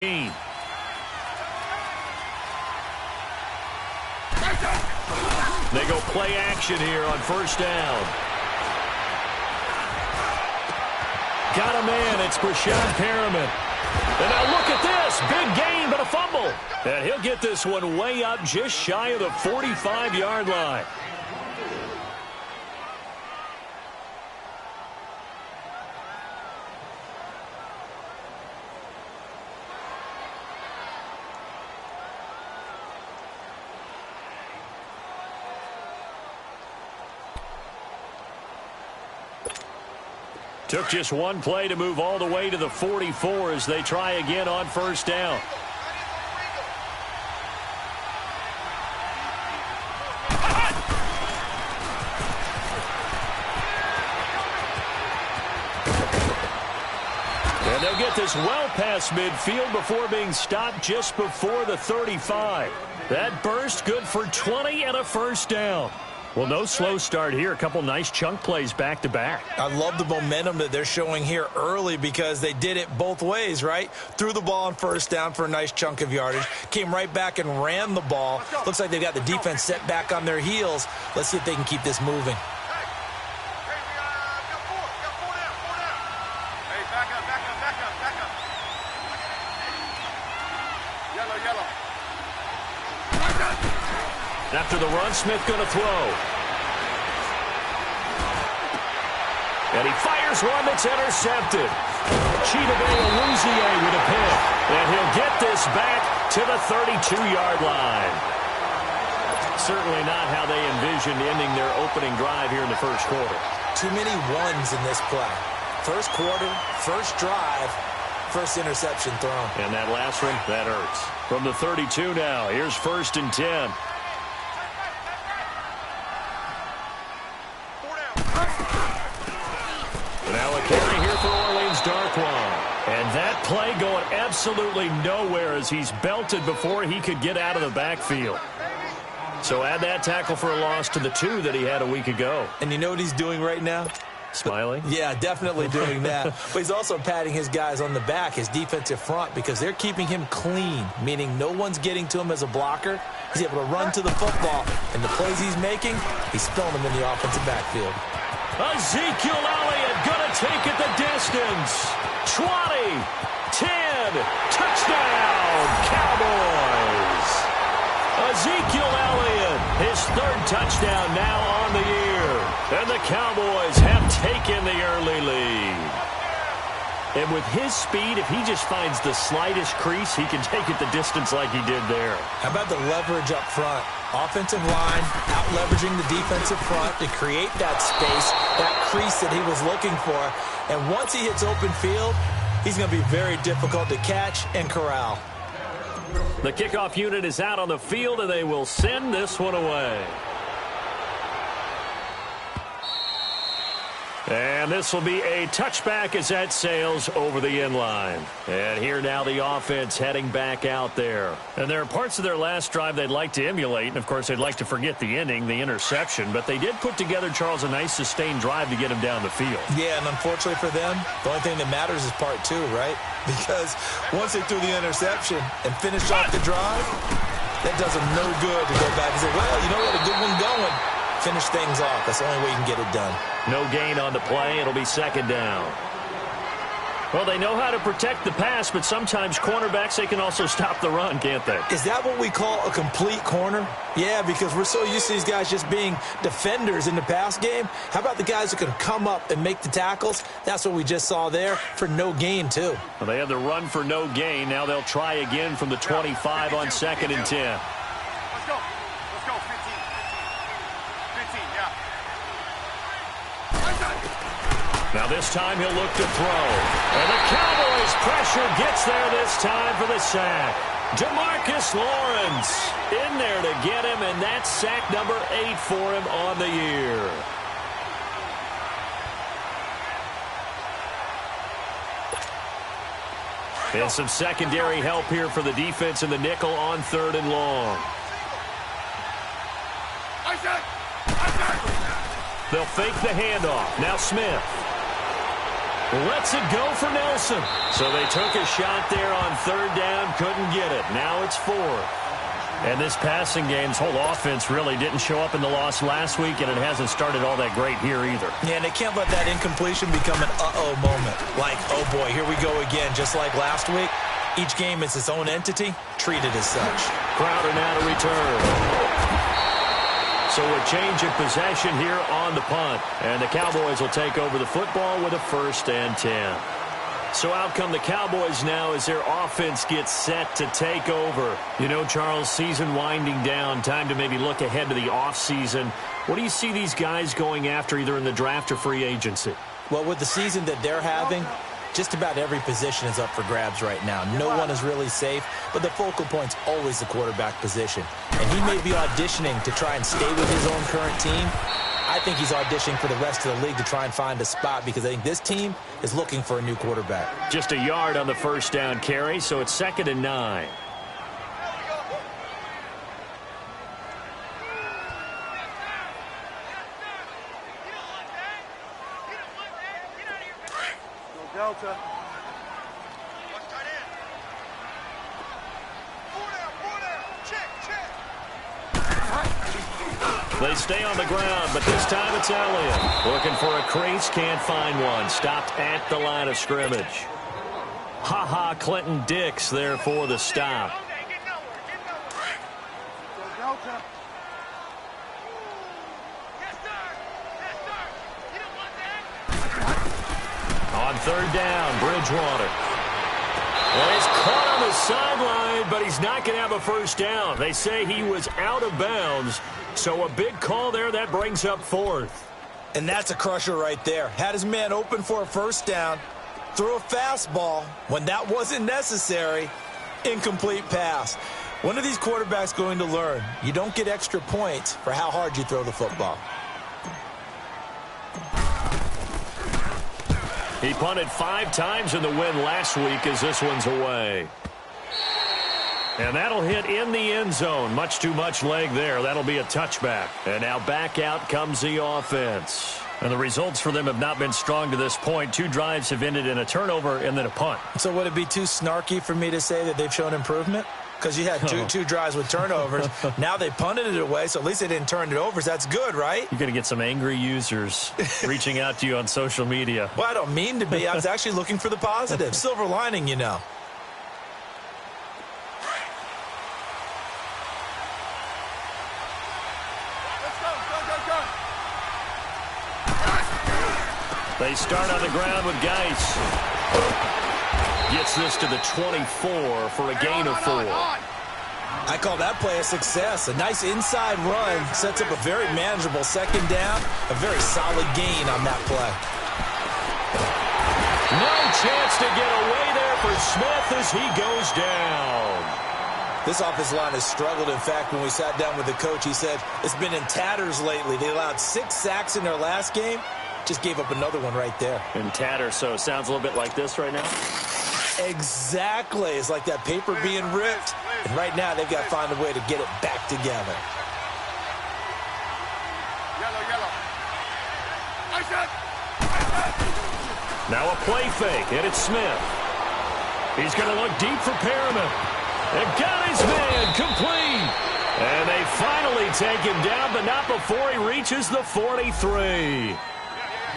They go play action here on first down. Got a man. It's Brashad Perriman. And now look at this. Big gain, but a fumble. And he'll get this one way up just shy of the 45-yard line. Took just one play to move all the way to the 44 as they try again on first down. And they'll get this well past midfield before being stopped just before the 35. That burst good for 20 and a first down. Well, no slow start here. A couple nice chunk plays back-to-back. I love the momentum that they're showing here early because they did it both ways, right? Threw the ball on first down for a nice chunk of yardage. Came right back and ran the ball. Looks like they've got the defense set back on their heels. Let's see if they can keep this moving. After the run, Smith going to throw. And he fires one that's intercepted. Chidobe-Awuzie with a pick. And he'll get this back to the 32-yard line. Certainly not how they envisioned ending their opening drive here in the first quarter. Too many ones in this play. First quarter, first drive, first interception thrown. And that last one, that hurts. From the 32 now, here's 1st and 10. Now a carry here for Orleans Darkwan. And that play going absolutely nowhere as he's belted before he could get out of the backfield. So add that tackle for a loss to the 2 that he had a week ago. And you know what he's doing right now? Smiling? Yeah, definitely doing that. But he's also patting his guys on the back, his defensive front, because they're keeping him clean, meaning no one's getting to him as a blocker. He's able to run to the football. And the plays he's making, he's filling them in the offensive backfield. Ezekiel Elliott going to take it the distance. 20, 10, touchdown, Cowboys. Ezekiel Elliott, his 3rd touchdown now on the year. And the Cowboys have taken the early lead. And with his speed, if he just finds the slightest crease, he can take it the distance like he did there. How about the leverage up front? Offensive line out-leveraging the defensive front to create that space, that crease that he was looking for. And once he hits open field, he's going to be very difficult to catch and corral. The kickoff unit is out on the field, and they will send this one away. And this will be a touchback as that sails over the end line. And here now the offense heading back out there. And there are parts of their last drive they'd like to emulate. And, of course, they'd like to forget the ending, the interception. But they did put together, Charles, a nice sustained drive to get him down the field. Yeah, and unfortunately for them, the only thing that matters is part 2, right? Because once they threw the interception and finished off the drive, that does them no good to go back and say, well, you know what, a good one going. Finish things off. That's the only way you can get it done. No gain on the play. It'll be 2nd down. Well, they know how to protect the pass, but sometimes cornerbacks, they can also stop the run, can't they? Is that what we call a complete corner? Yeah, because we're so used to these guys just being defenders in the pass game. How about the guys that can come up and make the tackles? That's what we just saw there for no gain, too. Well, they had the run for no gain. Now they'll try again from the 25 on 2nd and 10. Now this time he'll look to throw. And the Cowboys pressure gets there this time for the sack. DeMarcus Lawrence in there to get him, and that's sack number 8 for him on the year. And some secondary help here for the defense in the nickel on 3rd and long. They'll fake the handoff. Now Smith. Lets it go for Nelson. So they took a shot there on third down, couldn't get it. Now it's fourth. And this passing game's whole offense really didn't show up in the loss last week, and it hasn't started all that great here either. Yeah, and they can't let that incompletion become an uh-oh moment. Like, oh boy, here we go again, just like last week. Each game is its own entity, treated as such. Crowder now to return. So a change of possession here on the punt. And the Cowboys will take over the football with a 1st and 10. So out come the Cowboys now as their offense gets set to take over. You know, Charles, season winding down, time to maybe look ahead to the offseason. What do you see these guys going after either in the draft or free agency? Well, with the season that they're having, just about every position is up for grabs right now. No one is really safe, but the focal point's always the quarterback position. And he may be auditioning to try and stay with his own current team. I think he's auditioning for the rest of the league to try and find a spot because I think this team is looking for a new quarterback. Just a yard on the 1st down carry, so it's 2nd and 9. Delta. They stay on the ground, but this time it's Elliott. Looking for a crease, can't find one. Stopped at the line of scrimmage. Ha-ha, Clinton Dix there for the stop. On 3rd down, Bridgewater. Well, he's caught on the sideline, but he's not going to have a 1st down. They say he was out of bounds, so a big call there. That brings up 4th. And that's a crusher right there. Had his man open for a 1st down, threw a fastball when that wasn't necessary, incomplete pass. When are these quarterbacks going to learn? You don't get extra points for how hard you throw the football. He punted 5 times in the win last week as this one's away. And that'll hit in the end zone. Much too much leg there. That'll be a touchback. And now back out comes the offense. And the results for them have not been strong to this point. 2 drives have ended in a turnover and then a punt. So would it be too snarky for me to say that they've shown improvement? Because you had two drives with turnovers. Now they punted it away, so at least they didn't turn it over. So that's good, right? You're going to get some angry users reaching out to you on social media. Well, I don't mean to be. I was actually looking for the positive. Silver lining, you know. They start on the ground with Geis. Gets this to the 24 for a gain of 4. I call that play a success. A nice inside run sets up a very manageable 2nd down. A very solid gain on that play. No chance to get away there for Smith as he goes down. This offensive line has struggled. In fact, when we sat down with the coach, he said it's been in tatters lately. They allowed 6 sacks in their last game. Just gave up another one right there. In tatters, so it sounds a little bit like this right now. Exactly. It's like that paper being ripped. And right now, they've got to find a way to get it back together. Yellow. Now a play fake, and it's Smith. He's going to look deep for Perriman. And got his man complete. And they finally take him down, but not before he reaches the 43.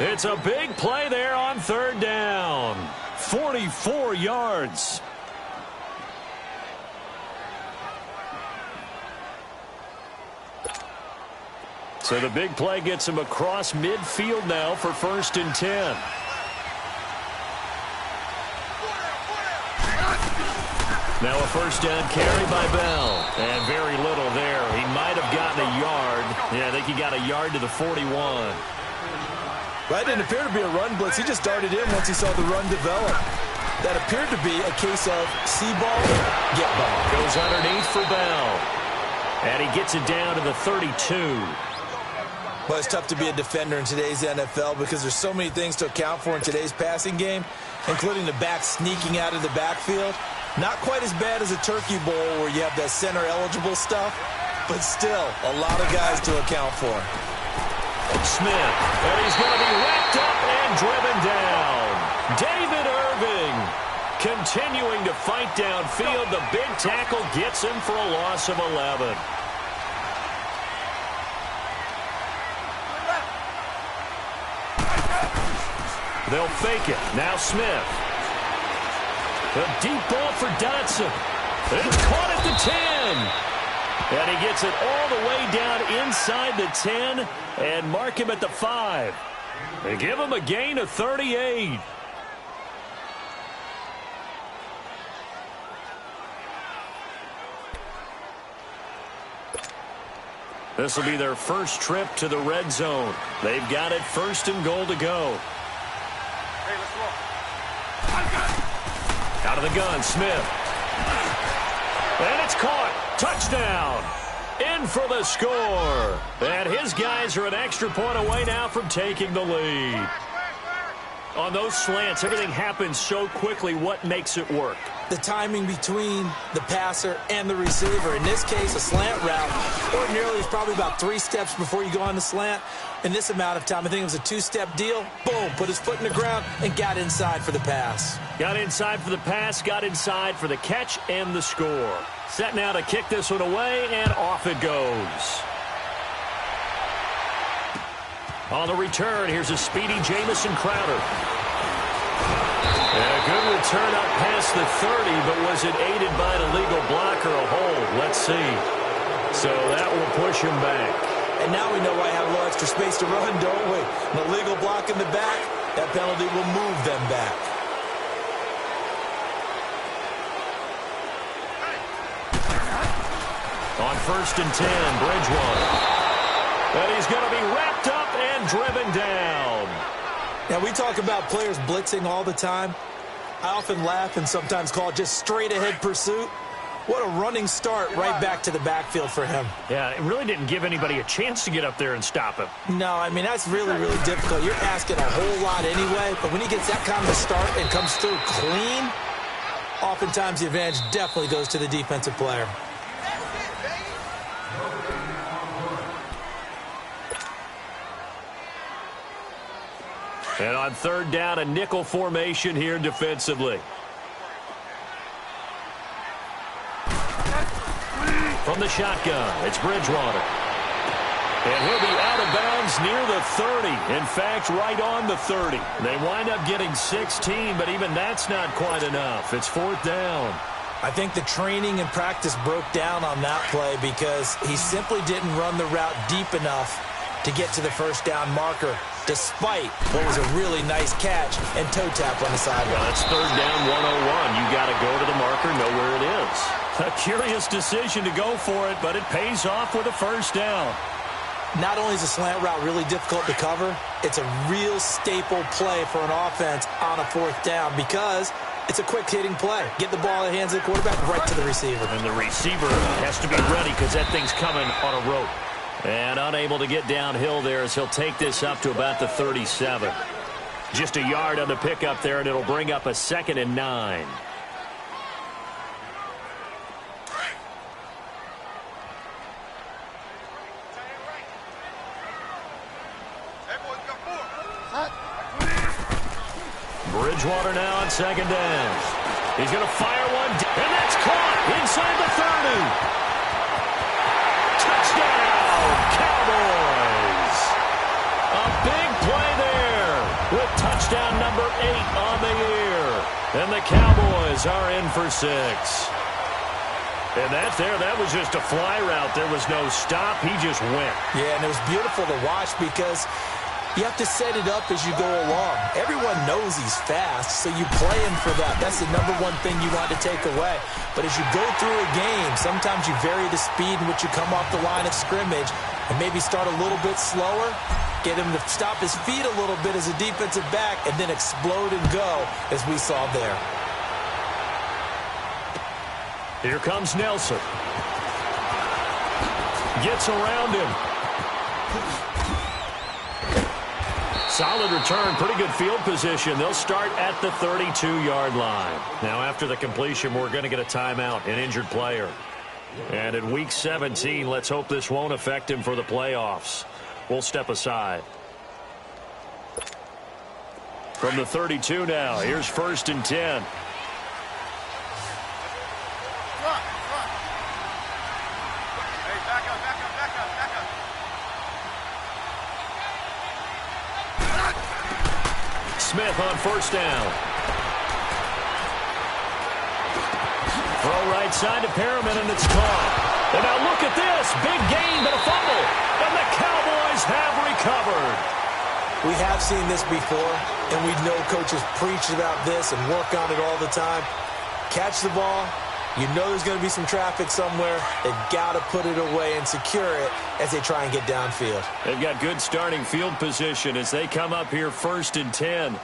It's a big play there on 3rd down. 44 yards. So the big play gets him across midfield now for 1st and 10. Now a 1st down carry by Bell. And very little there. He might have gotten a yard. Yeah, I think he got a yard to the 41. That didn't appear to be a run blitz. He just darted in once he saw the run develop. That appeared to be a case of see ball, get ball. Goes underneath for Bell. And he gets it down to the 32. Well, it's tough to be a defender in today's NFL because there's so many things to account for in today's passing game, including the back sneaking out of the backfield. Not quite as bad as a turkey bowl where you have that center-eligible stuff, but still a lot of guys to account for. Smith, and he's going to be wrapped up and driven down. David Irving continuing to fight downfield. The big tackle gets him for a loss of 11. They'll fake it. Now Smith. A deep ball for Dotson. It's caught at the 10. And he gets it all the way down inside the 10 and mark him at the 5. They give him a gain of 38. This will be their first trip to the red zone. They've got it 1st and goal to go. Hey, let's walk. Out of the gun, Smith. And it's caught. Touchdown. In for the score. And his guys are an extra point away now from taking the lead. On those slants, everything happens so quickly. What makes it work? The timing between the passer and the receiver. In this case, a slant route. Ordinarily, it's probably about 3 steps before you go on the slant. In this amount of time, I think it was a 2-step deal. Boom, put his foot in the ground and got inside for the pass. Got inside for the pass, got inside for the catch and the score. Set now to kick this one away, and off it goes. On the return, here's a speedy Jamison Crowder. And a good return up past the 30, but was it aided by an illegal block or a hold? Let's see. So that will push him back. And now we know why I have a little extra space to run, don't we? An illegal block in the back, that penalty will move them back. On 1st and 10, Bridgewater. And he's going to be wrapped up and driven down. Now, we talk about players blitzing all the time. I often laugh and sometimes call it just straight-ahead pursuit. What a running start right back to the backfield for him. Yeah, it really didn't give anybody a chance to get up there and stop him. No, I mean, that's really, really difficult. You're asking a whole lot anyway, but when he gets that kind of a start and comes through clean, oftentimes the advantage definitely goes to the defensive player. And on 3rd down, a nickel formation here defensively. From the shotgun, it's Bridgewater. And he'll be out of bounds near the 30. In fact, right on the 30. They wind up getting 16, but even that's not quite enough. It's 4th down. I think the training and practice broke down on that play because he simply didn't run the route deep enough to get to the 1st down marker, despite what was a really nice catch and toe tap on the sideline. Well, it's 3rd down, 101. You got to go to the marker, know where it is. A curious decision to go for it, but it pays off with a 1st down. Not only is a slant route really difficult to cover, it's a real staple play for an offense on a 4th down because it's a quick-hitting play. Get the ball in the hands of the quarterback right to the receiver. And the receiver has to be ready because that thing's coming on a rope. And unable to get downhill there as he'll take this up to about the 37. Just a yard on the pickup there, and it'll bring up a 2nd and 9. Bridgewater now on 2nd down. He's going to fire one, and that's caught inside the 30. Touchdown, Cowboys. A big play there with touchdown number 8 on the year. And the Cowboys are in for 6. And that was just a fly route. There was no stop. He just went. Yeah, and it was beautiful to watch because you have to set it up as you go along. Everyone knows he's fast, so you play him for that. That's the number one thing you want to take away. But as you go through a game, sometimes you vary the speed in which you come off the line of scrimmage and maybe start a little bit slower, get him to stop his feet a little bit as a defensive back, and then explode and go, as we saw there. Here comes Nelson. Gets around him. Solid return, pretty good field position. They'll start at the 32-yard line. Now, after the completion, we're going to get a timeout, an injured player. And in Week 17, let's hope this won't affect him for the playoffs. We'll step aside. From the 32 now, here's 1st and 10. Smith on 1st down. Throw right side to Perriman, and it's caught. And now look at this. Big gain, but a fumble. And the Cowboys have recovered. We have seen this before, and we know coaches preach about this and work on it all the time. Catch the ball. You know there's going to be some traffic somewhere. They've got to put it away and secure it as they try and get downfield. They've got good starting field position as they come up here 1st and 10.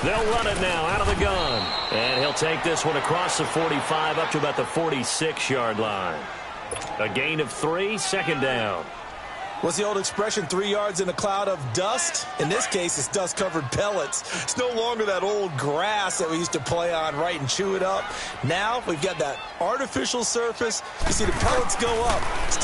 They'll run it now out of the gun. And he'll take this one across the 45 up to about the 46-yard line. A gain of 3, 2nd down. What's the old expression, 3 yards in a cloud of dust? In this case, it's dust-covered pellets. It's no longer that old grass that we used to play on, right, and chew it up. Now we've got that artificial surface. You see the pellets go up. Still